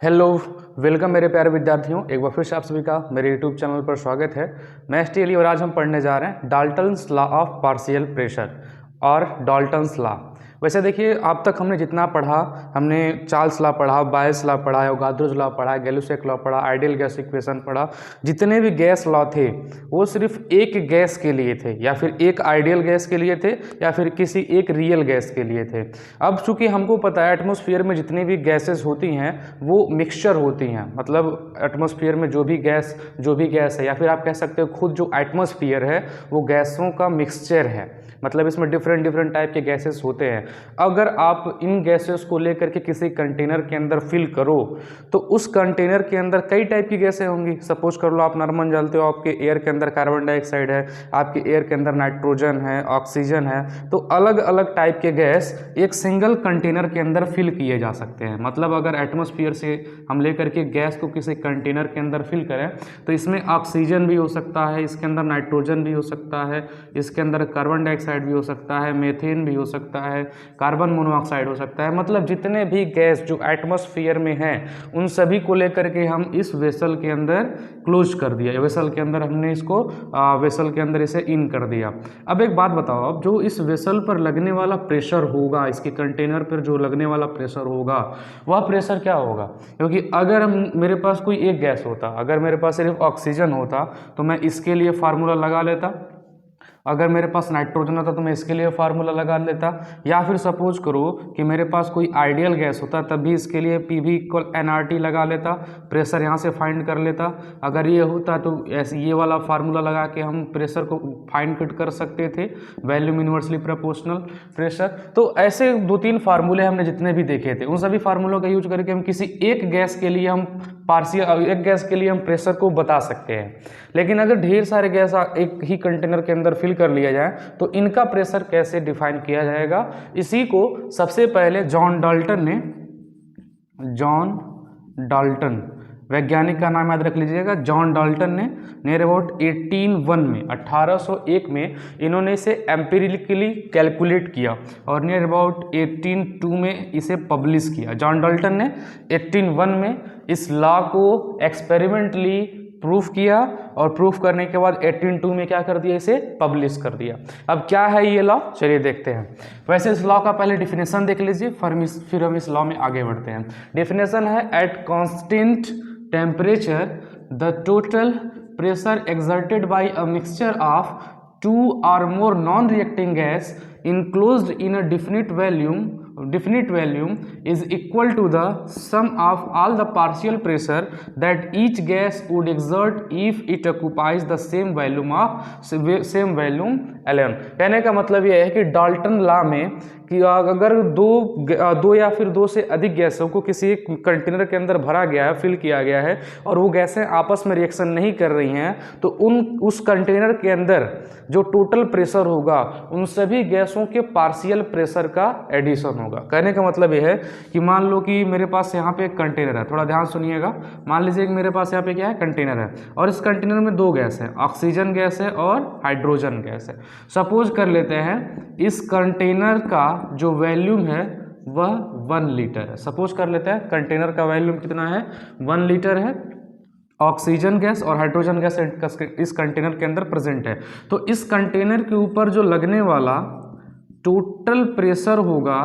Hello, welcome मेरे प्यारे विद्यार्थियों। एक बार फिर से आप सभी का मेरे यूट्यूब चैनल पर स्वागत है। मैं एसटीएल और आज हम पढ़ने जा रहे हैं Dalton's law of partial pressure और डाल्टन्स लॉ। वैसे देखिए, अब तक हमने जितना पढ़ा, हमने चार्ल्स लॉ पढ़ा, बायस लॉ पढ़ा, एवोगाद्रोज लॉ पढ़ा, गैलुसेक लॉ पढ़ा, आइडियल गैस इक्वेशन पढ़ा। जितने भी गैस लॉ थे वो सिर्फ एक गैस के लिए थे, या फिर एक आइडियल गैस के लिए थे, या फिर किसी एक रियल गैस के लिए थे। अब चूंकि हमको पता है एटमॉस्फेयर में जितनी भी गैसेस होती हैं वो मिक्सचर होती हैं, मतलब एटमॉस्फेयर में जो भी गैस है, या फिर आप कह सकते हो खुद जो एटमॉस्फेयर है वो गैसों का मिक्सचर है। मतलब इसमें डिफरेंट डिफरेंट टाइप के गैसेस होते हैं। अगर आप इन गैसेस को लेकर के किसी कंटेनर के अंदर फिल करो तो उस कंटेनर के अंदर कई टाइप की गैसें होंगी। सपोज कर लो, आप नॉर्मल जानते हो, आपके एयर के अंदर कार्बन डाइऑक्साइड है, आपके एयर के अंदर नाइट्रोजन है, ऑक्सीजन है। तो अलग अलग टाइप के गैस एक सिंगल कंटेनर के अंदर फिल किए जा सकते हैं। मतलब अगर एटमॉस्फेयर से हम लेकर के गैस को किसी कंटेनर के अंदर फिल करें तो इसमें ऑक्सीजन भी हो सकता है, इसके अंदर नाइट्रोजन भी हो सकता है, इसके अंदर कार्बन डाइऑक्साइड भी हो सकता है, मीथेन भी हो सकता है, कार्बन मोनोऑक्साइड हो सकता है। मतलब जितने भी गैस जो एटमॉस्फेयर में हैं उन सभी को लेकर के हम इस वेसल के अंदर क्लोज कर दिया। वेसल के अंदर हमने इसको वेसल के अंदर इसे इन कर दिया। अब एक बात बताओ, अब जो इस वेसल पर लगने वाला प्रेशर होगा, इसके कंटेनर पर जो लगने वाला प्रेशर होगा वह प्रेशर क्या होगा? क्योंकि अगर मेरे पास कोई एक गैस होता, अगर मेरे पास सिर्फ ऑक्सीजन होता तो मैं इसके लिए फार्मूला लगा लेता। अगर मेरे पास नाइट्रोजन होता तो मैं इसके लिए फार्मूला लगा लेता। या फिर सपोज करो कि मेरे पास कोई आइडियल गैस होता तब भी इसके लिए PV इक्वल nRT लगा लेता, प्रेशर यहाँ से फाइंड कर लेता। अगर ये होता तो ऐसे ये वाला फार्मूला लगा के हम प्रेशर को फाइंड कर सकते थे, वैल्यूम इन्वर्सली प्रोपोर्शनल प्रेशर। तो ऐसे दो तीन फार्मूले हमने जितने भी देखे थे उन सभी फार्मूलों का यूज करके हम किसी एक गैस के लिए हम प्रेशर को बता सकते हैं। लेकिन अगर ढेर सारे गैस एक ही कंटेनर के अंदर फिल कर लिया जाए तो इनका प्रेशर कैसे डिफाइन किया जाएगा? इसी को सबसे पहले जॉन डाल्टन वैज्ञानिक का नाम याद रख लीजिएगा। जॉन डाल्टन ने नियर अबाउट 1801 में इन्होंने इसे एम्पिरिकली कैलकुलेट किया और नियर अबाउट 1802 में इसे पब्लिश किया। जॉन डाल्टन ने 1801 में इस लॉ को एक्सपेरिमेंटली प्रूफ किया और प्रूफ करने के बाद 1802 में क्या कर दिया, इसे पब्लिश कर दिया। अब क्या है ये लॉ, चलिए देखते हैं। वैसे इस लॉ का पहले डिफिनेशन देख लीजिए, फिर हम इस लॉ में आगे बढ़ते हैं। डिफिनेशन है, at constant temperature the total pressure exerted by a mixture of two or more non-reacting gas enclosed in a definite volume is equal to the sum of all the partial pressure that each gas would exert if it occupies the same volume Ln। कहने का मतलब यह है कि Dalton law में कि अगर दो या फिर दो से अधिक गैसों को किसी एक कंटेनर के अंदर भरा गया है, फिल किया गया है और वो गैसें आपस में रिएक्शन नहीं कर रही हैं तो उस कंटेनर के अंदर जो टोटल प्रेशर होगा उन सभी गैसों के पार्शियल प्रेशर का एडिशन होगा। कहने का मतलब यह है कि मान लो कि मेरे पास यहाँ पे एक कंटेनर है, थोड़ा ध्यान सुनिएगा। मान लीजिए कि मेरे पास यहाँ पे क्या है, कंटेनर है और इस कंटेनर में दो गैस है, ऑक्सीजन गैस है और हाइड्रोजन गैस है। सपोज कर लेते हैं इस कंटेनर का जो वॉल्यूम है वह 1 लीटर है। सपोज कर लेते हैं कंटेनर का वॉल्यूम कितना है, 1 लीटर है। ऑक्सीजन गैस और हाइड्रोजन गैस इस कंटेनर के अंदर प्रेजेंट है। तो इस कंटेनर के ऊपर जो लगने वाला टोटल प्रेशर होगा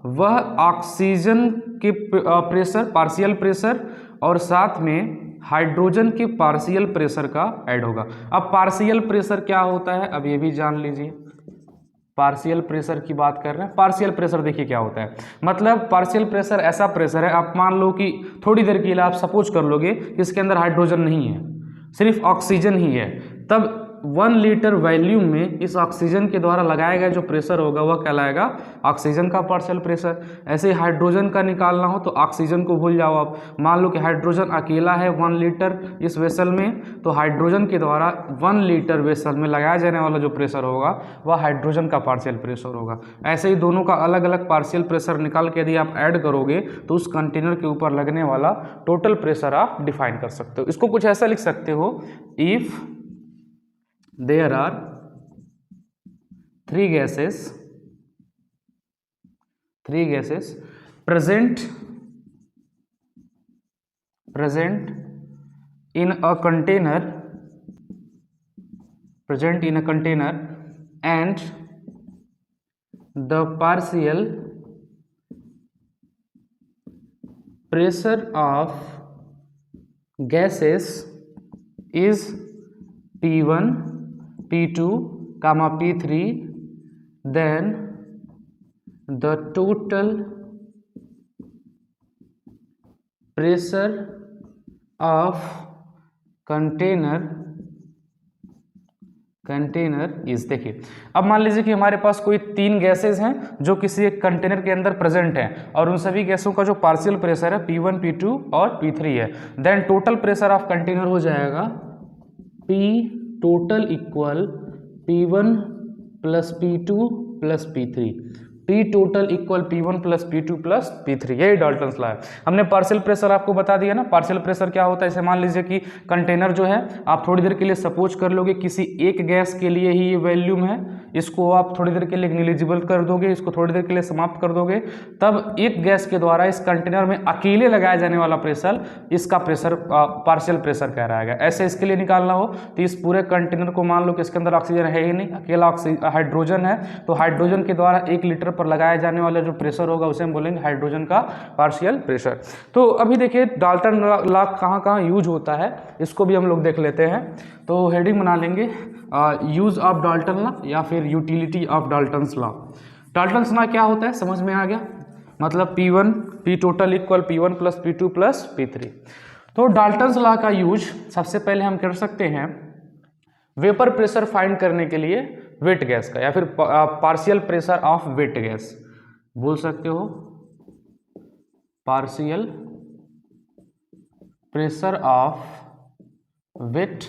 वह ऑक्सीजन के प्रेशर, पार्शियल प्रेशर और साथ में हाइड्रोजन के पार्शियल प्रेशर का ऐड होगा। अब पार्शियल प्रेशर क्या होता है अब ये भी जान लीजिए। पार्शियल प्रेशर की बात कर रहे हैं। पार्शियल प्रेशर देखिए क्या होता है, मतलब पार्शियल प्रेशर ऐसा प्रेशर है, आप मान लो कि थोड़ी देर के लिए आप सपोज कर लोगे कि इसके अंदर हाइड्रोजन नहीं है, सिर्फ ऑक्सीजन ही है, तब 1 लीटर वॉल्यूम में इस ऑक्सीजन के द्वारा लगाया गया जो प्रेशर होगा वह कहलाएगा ऑक्सीजन का पार्शियल प्रेशर। ऐसे हाइड्रोजन का निकालना हो तो ऑक्सीजन को भूल जाओ आप। मान लो कि हाइड्रोजन अकेला है 1 लीटर इस वेसल में, तो हाइड्रोजन के द्वारा 1 लीटर वेसल में लगाया जाने वाला जो प्रेशर होगा वह हाइड्रोजन का पार्शियल प्रेशर होगा। ऐसे ही दोनों का अलग अलग पार्शियल प्रेशर निकाल के यदि आप ऐड करोगे तो उस कंटेनर के ऊपर लगने वाला टोटल प्रेशर आप डिफाइन कर सकते हो। इसको कुछ ऐसा लिख सकते हो, if there are 3 gases present present in a container and the partial pressure of gases is P1, P2, P3, then the total pressure of container is. देखिए अब मान लीजिए कि हमारे पास कोई 3 गैसेज हैं जो किसी एक कंटेनर के अंदर प्रेजेंट हैं और उन सभी गैसों का जो पार्शियल प्रेशर है P1, P2 और P3 है। Then total pressure of container हो जाएगा P total equal P1 plus P2 plus P3, P total equal P1 plus P2 plus P3। यही डाल्टन्स लॉ है। हमने पार्शियल प्रेशर आपको बता दिया ना। पार्शियल प्रेशर क्या होता है, इसे मान लीजिए कि कंटेनर जो है आप थोड़ी देर के लिए सपोज कर लोगे किसी एक गैस के लिए ही ये वॉल्यूम है, इसको आप थोड़ी देर के लिए नेग्लिजिबल कर दोगे, इसको थोड़ी देर के लिए समाप्त कर दोगे, तब एक गैस के द्वारा इस कंटेनर में अकेले लगाया जाने वाला प्रेशर, इसका प्रेशर पार्शियल प्रेशर कहलाएगा। ऐसे इसके लिए निकालना हो तो इस पूरे कंटेनर को मान लो कि इसके अंदर ऑक्सीजन है ही नहीं, अकेला हाइड्रोजन है, तो हाइड्रोजन के द्वारा 1 लीटर पर लगाया जाने वाला जो प्रेशर होगा उसे हम बोलेंगे हाइड्रोजन का पार्शियल प्रेशर। तो अभी देखिए डाल्टन लॉ कहाँ यूज होता है, इसको भी हम लोग देख लेते हैं। तो हेडिंग बना लेंगे यूज ऑफ डाल्टन लॉ या फिर utility of Dalton's law. Dalton's law क्या होता है समझ में आ गया, मतलब P1 P total equal P1 plus P2 plus P3। तो डाल्टन्स लॉ का यूज सबसे पहले हम कर सकते हैं वेपर प्रेशर फाइंड करने के लिए वेट गैस का, या फिर partial pressure of wet gas बोल सकते हो, partial pressure of wet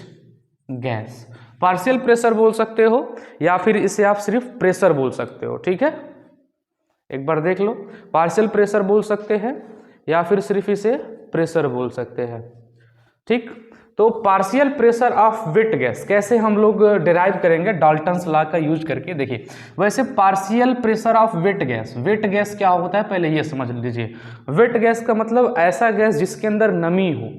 gas. Partial pressure बोल सकते हो या फिर इसे आप सिर्फ प्रेशर बोल सकते हो। ठीक है, एक बार देख लो, पार्शियल प्रेशर बोल सकते हैं या फिर सिर्फ इसे प्रेशर बोल सकते हैं। ठीक, तो partial pressure of wet gas कैसे हम लोग डिराइव करेंगे डाल्टन्स लॉ का यूज करके। देखिए वैसे partial pressure of wet gas क्या होता है पहले ये समझ लीजिए। वेट गैस का मतलब ऐसा गैस जिसके अंदर नमी हो,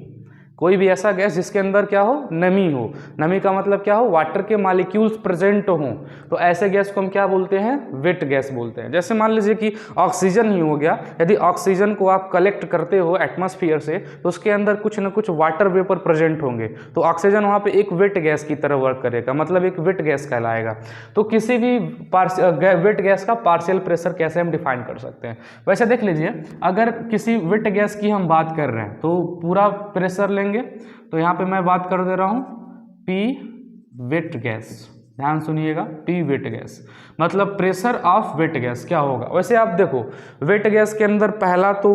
कोई भी ऐसा गैस जिसके अंदर क्या हो, नमी हो। नमी का मतलब क्या हो, वाटर के मॉलिक्यूल्स प्रेजेंट हो, तो ऐसे गैस को हम क्या बोलते हैं, वेट गैस बोलते हैं। जैसे मान लीजिए कि ऑक्सीजन ही हो गया, यदि ऑक्सीजन को आप कलेक्ट करते हो एटमॉस्फेयर से तो उसके अंदर कुछ ना कुछ वाटर वेपर प्रेजेंट होंगे, तो ऑक्सीजन वहाँ पे एक वेट गैस की तरह वर्क करेगा, मतलब एक वेट गैस कहलाएगा। तो किसी भी वेट गैस का पार्शियल प्रेशर कैसे हम डिफाइन कर सकते हैं। वैसे देख लीजिए, अगर किसी वेट गैस की हम बात कर रहे हैं तो पूरा प्रेशर लेंगे, तो यहाँ पे मैं बात कर दे रहा हूँ P वेट गैस, ध्यान सुनिएगा, P वेट गैस मतलब प्रेशर ऑफ वेट गैस क्या होगा। वैसे आप देखो वेट गैस के अंदर पहला तो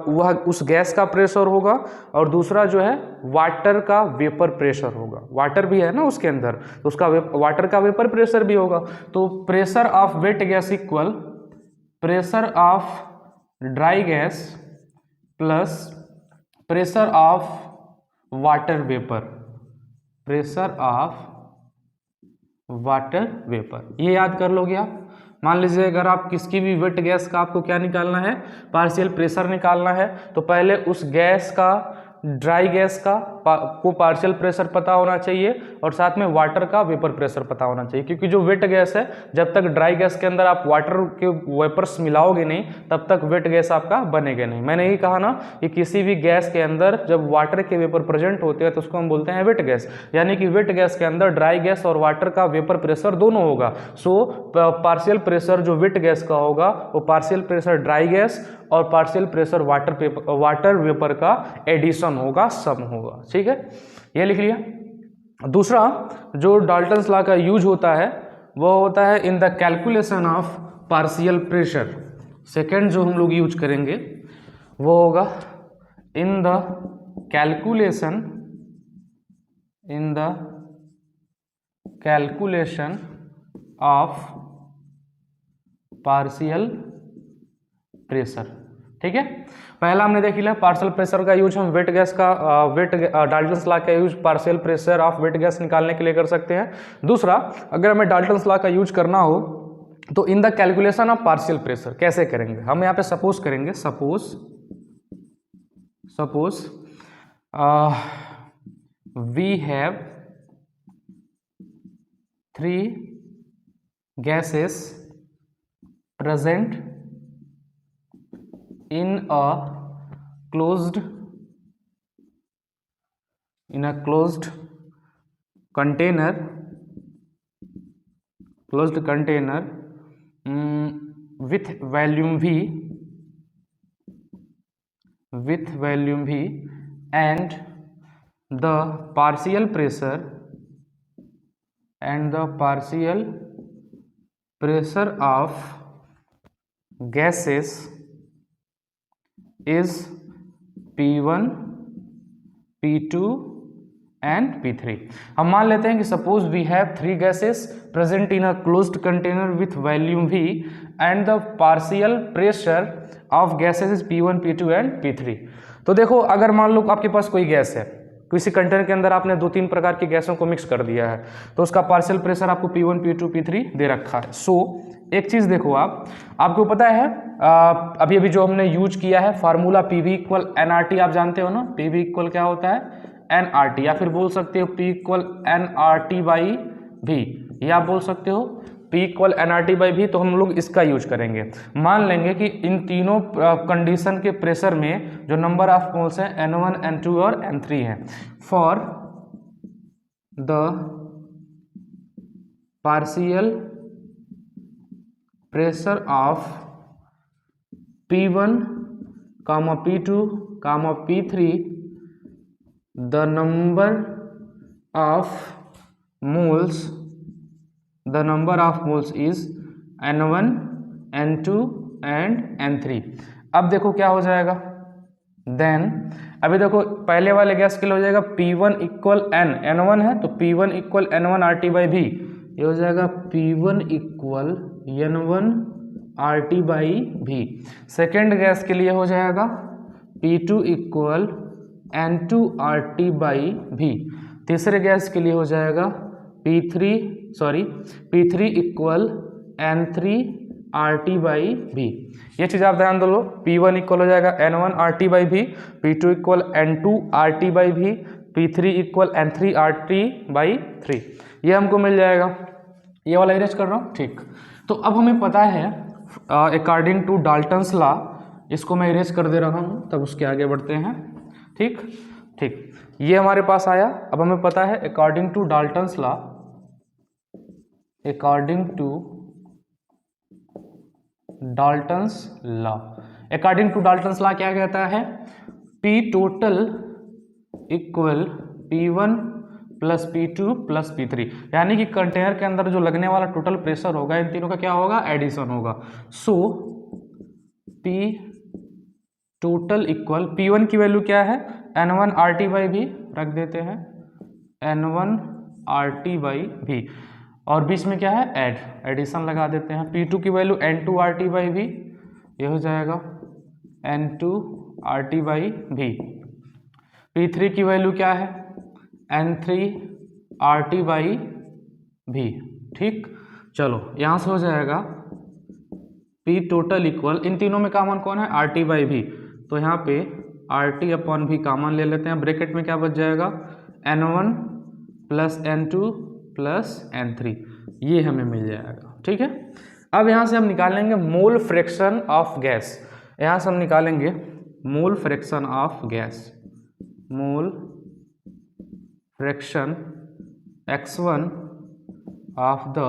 वह उस गैस का प्रेशर होगा और दूसरा जो है वाटर का वेपर प्रेशर होगा। वाटर भी है ना उसके अंदर, तो उसका वाटर का वेपर प्रेशर भी होगा। तो pressure of wet gas equal pressure of dry gas plus pressure of water vapour, pressure of water vapour, ये याद कर लोगे आप। मान लीजिए अगर आप किसकी भी वेट गैस का आपको क्या निकालना है, पार्शियल प्रेशर निकालना है, तो पहले उस गैस का, ड्राई गैस का को पार्शियल प्रेशर पता होना चाहिए और साथ में वाटर का वेपर प्रेशर पता होना चाहिए, क्योंकि जो वेट गैस है जब तक ड्राई गैस के अंदर आप वाटर के वेपर्स मिलाओगे नहीं तब तक वेट गैस आपका बनेगा नहीं। मैंने यही कहा ना कि किसी भी गैस के अंदर जब वाटर के वेपर प्रेजेंट होते हैं तो उसको हम बोलते हैं वेट गैस, यानी कि वेट गैस के अंदर ड्राई गैस और वाटर का वेपर प्रेशर दोनों होगा। सो पार्शियल प्रेशर जो वेट गैस का होगा वो पार्शियल प्रेशर ड्राई गैस और पार्शियल प्रेशर वाटर वेपर का एडिशन होगा, सम होगा। ठीक है, ये लिख लिया। दूसरा जो डाल्टन्स लॉ का यूज होता है वो होता है in the calculation of partial pressure. Second जो हम लोग यूज करेंगे वो होगा in the calculation of partial pressure. ठीक है, पहला हमने देख लिया पार्शियल प्रेशर का यूज हम वेट गैस का डाल्टन्स लॉ का use partial pressure of wet gas निकालने के लिए कर सकते हैं। दूसरा, अगर हमें डाल्टन्स लॉ का यूज करना हो तो इन the calculation of partial pressure कैसे करेंगे, हम यहाँ पे सपोज करेंगे, suppose we have 3 gases present in a closed container with volume V and the partial pressure of gases is P1, P2 and P3। हम मान लेते हैं कि suppose we have 3 gases present in a closed container with volume V and the partial pressure of gases is P1, P2 and P3। तो देखो, अगर मान लो आपके पास कोई गैस है, किसी कंटेनर के अंदर आपने 2-3 प्रकार की गैसों को मिक्स कर दिया है, तो उसका पार्शियल प्रेशर आपको P1, P2, P3 दे रखा है। सो एक चीज़ देखो, आपको पता है अभी जो हमने यूज किया है फार्मूला PV = nRT, आप जानते हो ना। PV = क्या होता है? nRT, या फिर बोल सकते हो P = nRT/V, या आप बोल सकते हो P = nRT/V। तो हम लोग इसका यूज करेंगे। मान लेंगे कि इन तीनों कंडीशन के प्रेशर में जो नंबर ऑफ मोल्स हैं N1, N2 और N3 हैं। For the partial pressure of P1, P2, P3, the number of moles is N1, N2 and N3। अब देखो क्या हो जाएगा, देन अभी देखो पहले वाले गैस के लिए हो जाएगा P1 = N1 है तो P1 = N1 RT/V, ये हो जाएगा P1 = N1 RT/V। Second gas के लिए हो जाएगा P2 = N2 RT/V। तीसरे गैस के लिए हो जाएगा P3 = N3 RT/V। ये चीज़ आप ध्यान दो लो। P1 = हो जाएगा N1 RT/V, P2 = N2 RT/V, P3 = N3 RT/3। ये हमको मिल जाएगा। ये वाला इरेज कर रहा हूँ, ठीक। तो अब हमें पता है अकॉर्डिंग टू डाल्टन्स लॉ, इसको मैं इरेज कर दे रहा हूँ, तब उसके आगे बढ़ते हैं। ठीक, ये हमारे पास आया। अब हमें पता है अकॉर्डिंग टू डाल्टन्स लॉ क्या कहता है? P total = P1 + P2 + P3, यानी कि कंटेनर के अंदर जो लगने वाला टोटल प्रेशर होगा, इन तीनों का क्या होगा? एडिशन होगा। सो P total = P1 की वैल्यू क्या है? N1 RT/V, रख देते हैं N1 RT/V, और बीच में क्या है? एडिशन लगा देते हैं। P2 की वैल्यू N2 RT/V, ये हो जाएगा N2 RT/V। P3 की वैल्यू क्या है? N3 RT/V। ठीक, चलो यहाँ से हो जाएगा P total = इन तीनों में कॉमन कौन है? RT/V, तो यहाँ पे RT/V कॉमन ले लेते हैं। ब्रैकेट में क्या बच जाएगा? N1 + N2 + N3, ये हमें मिल जाएगा। ठीक है, अब यहाँ से हम निकालेंगे मोल फ्रैक्शन ऑफ गैस। यहाँ से हम निकालेंगे mole fraction of gas, mole fraction X1 of the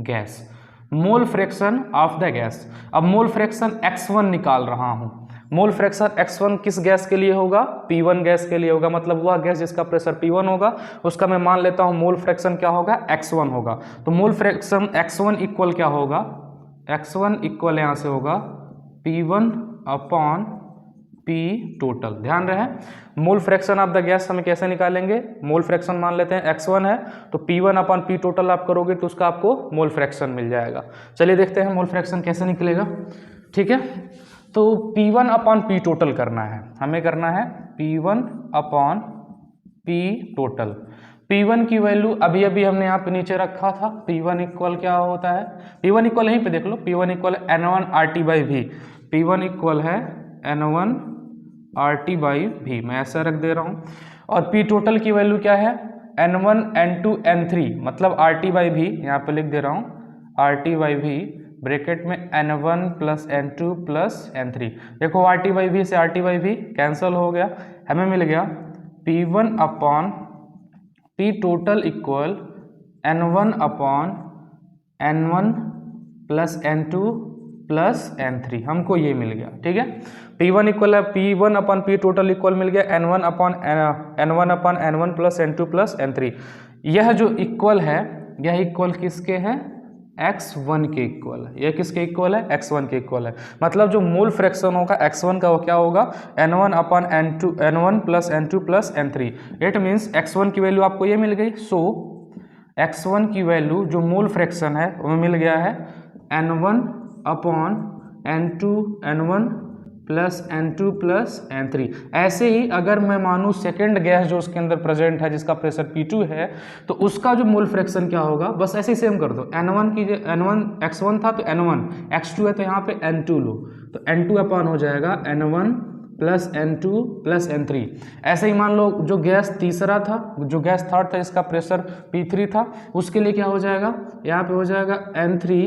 gas, mole fraction of the gas. अब मोल फ्रैक्शन X1 निकाल रहा हूँ। मोल फ्रैक्शन X1 किस गैस के लिए होगा? P1 गैस के लिए होगा। मतलब वह गैस जिसका प्रेशर P1 होगा, उसका मैं मान लेता हूँ मोल फ्रैक्शन क्या होगा? X1 होगा। तो मोल फ्रैक्शन X1 इक्वल क्या होगा? X1 इक्वल यहाँ से होगा P1/P टोटल। ध्यान रहे, mole fraction of the gas हमें कैसे निकालेंगे? मोल फ्रैक्शन मान लेते हैं X1 है, तो P1/P टोटल आप करोगे तो उसका आपको मोल फ्रैक्शन मिल जाएगा। चलिए देखते हैं मोल फ्रैक्शन कैसे निकलेगा। ठीक है, तो P1/P टोटल करना है, हमें करना है P1/P टोटल। P1 की वैल्यू अभी हमने यहाँ पे नीचे रखा था। P1 इक्वल क्या होता है? P1 इक्वल यहीं पे देख लो, P1 equal N1 RT/V, P1 equal है N1 RT/V, मैं ऐसा रख दे रहा हूँ। और P टोटल की वैल्यू क्या है, N1 N2 N3, मतलब RT/V यहाँ पे लिख दे रहा हूँ, RT/V ब्रैकेट में N1 plus N2 plus N3। देखो RT/V से RT/V कैंसिल हो गया, हमें मिल गया P1 upon P total equal N1 upon N1 plus N2 plus N3, हमको ये मिल गया। ठीक है, P1 इक्वल है P1 upon P total equal मिल गया N1 upon N1 plus N2 plus N3। यह जो इक्वल है, यह इक्वल किसके है, x1 के इक्वल है। यह किसके इक्वल है, x1 के इक्वल है। मतलब जो मोल फ्रैक्शन होगा x1 का वो क्या होगा, N1 upon N1 plus N2 plus N3। It means x1 की वैल्यू आपको ये मिल गई। सो x1 की वैल्यू जो मोल फ्रैक्शन है वो मिल गया है N1 upon N1 plus N2 plus N3। ऐसे ही अगर मैं मानूँ सेकेंड गैस जो उसके अंदर प्रेजेंट है जिसका प्रेशर P2 है, तो उसका जो मोल फ्रैक्शन क्या होगा, बस ऐसे ही सेम कर दो। N1 की N1 x1 था तो N1, x2 है तो यहाँ पे N2 लो, तो N2 अपॉन हो जाएगा N1 plus N2 plus N3। ऐसे ही मान लो जो गैस तीसरा था, जो गैस थर्ड था जिसका प्रेशर P3 था, उसके लिए क्या हो जाएगा, यहाँ पे हो जाएगा N3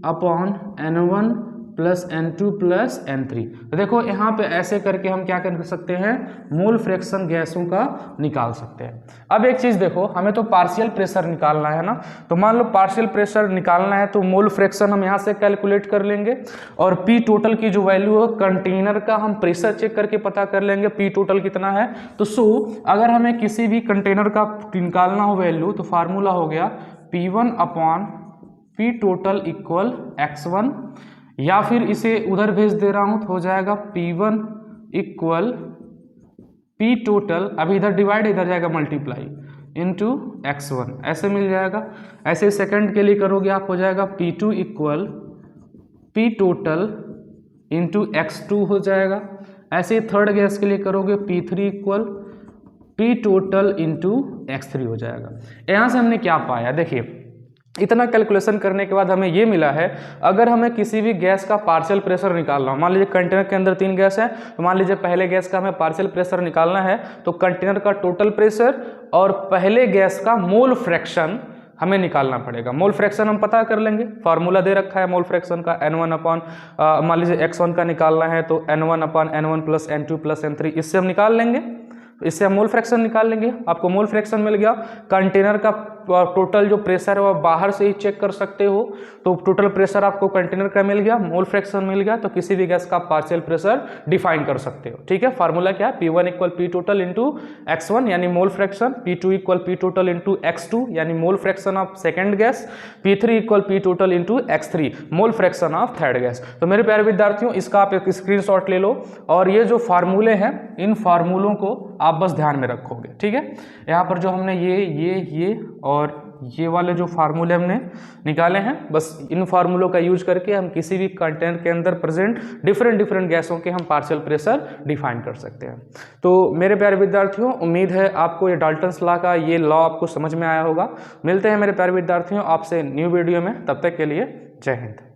upon N1 plus N2 plus N3। तो देखो यहाँ पे ऐसे करके हम क्या कर सकते हैं, मोल फ्रैक्शन गैसों का निकाल सकते हैं। अब एक चीज़ देखो, हमें तो पार्शियल प्रेशर निकालना है ना, तो मान लो पार्शियल प्रेशर निकालना है तो मोल फ्रैक्शन हम यहाँ से कैलकुलेट कर लेंगे, और P टोटल की जो वैल्यू है कंटेनर का हम प्रेशर चेक करके पता कर लेंगे P टोटल कितना है। तो अगर हमें किसी भी कंटेनर का निकालना हो वैल्यू, तो फार्मूला हो गया P1 upon P total equal x1, या फिर इसे उधर भेज दे रहा हूं तो हो जाएगा P1 इक्वल P टोटल, अभी इधर डिवाइड इधर जाएगा मल्टीप्लाई, इंटू x1, ऐसे मिल जाएगा। ऐसे सेकंड के लिए करोगे आप, हो जाएगा P2 equal P total into x2 हो जाएगा। ऐसे थर्ड गैस के लिए करोगे P3 equal P total into x3 हो जाएगा। यहाँ से हमने क्या पाया, देखिए इतना कैलकुलेशन करने के बाद हमें ये मिला है, अगर हमें किसी भी गैस का पार्शियल प्रेशर निकालना हो, मान लीजिए कंटेनर के अंदर 3 गैस है, तो मान लीजिए पहले गैस का हमें पार्शियल प्रेशर निकालना है, तो कंटेनर का टोटल प्रेशर और पहले गैस का मोल फ्रैक्शन हमें निकालना पड़ेगा। मोल फ्रैक्शन हम पता कर लेंगे, फार्मूला दे रखा है मोल फ्रैक्शन का, N1 अपॉन मान लीजिए x1 का निकालना है तो N1 upon N1 plus N2 plus N3, इससे हम निकाल लेंगे, इससे हम मोल फ्रैक्शन निकाल लेंगे। आपको मोल फ्रैक्शन मिल गया। कंटेनर का टोटल जो प्रेशर है वह बाहर से ही चेक कर सकते हो, तो टोटल प्रेशर आपको कंटेनर का मिल गया, मोल फ्रैक्शन मिल गया, तो किसी भी गैस का पार्शियल प्रेशर डिफाइन कर सकते हो। ठीक है, फार्मूला क्या है, P1 equal P total into x1 यानी mole fraction, P2 equal P total into x2 यानी mole fraction of second gas, P3 equal P total into x3 mole fraction of third gas. तो मेरे प्यारे विद्यार्थियों, इसका आप एक स्क्रीनशॉट ले लो, और ये जो फार्मूले हैं इन फार्मूलों को आप बस ध्यान में रखोगे। ठीक है, यहाँ पर जो हमने ये और ये वाले जो फार्मूले हमने निकाले हैं, बस इन फार्मूलों का यूज करके हम किसी भी कंटेनर के अंदर प्रेजेंट डिफरेंट गैसों के हम पार्शियल प्रेशर डिफाइन कर सकते हैं। तो मेरे प्यारे विद्यार्थियों, उम्मीद है आपको ये डाल्टन्स लॉ का ये लॉ आपको समझ में आया होगा। मिलते हैं मेरे प्यारे विद्यार्थियों आपसे न्यू वीडियो में, तब तक के लिए जय हिंद।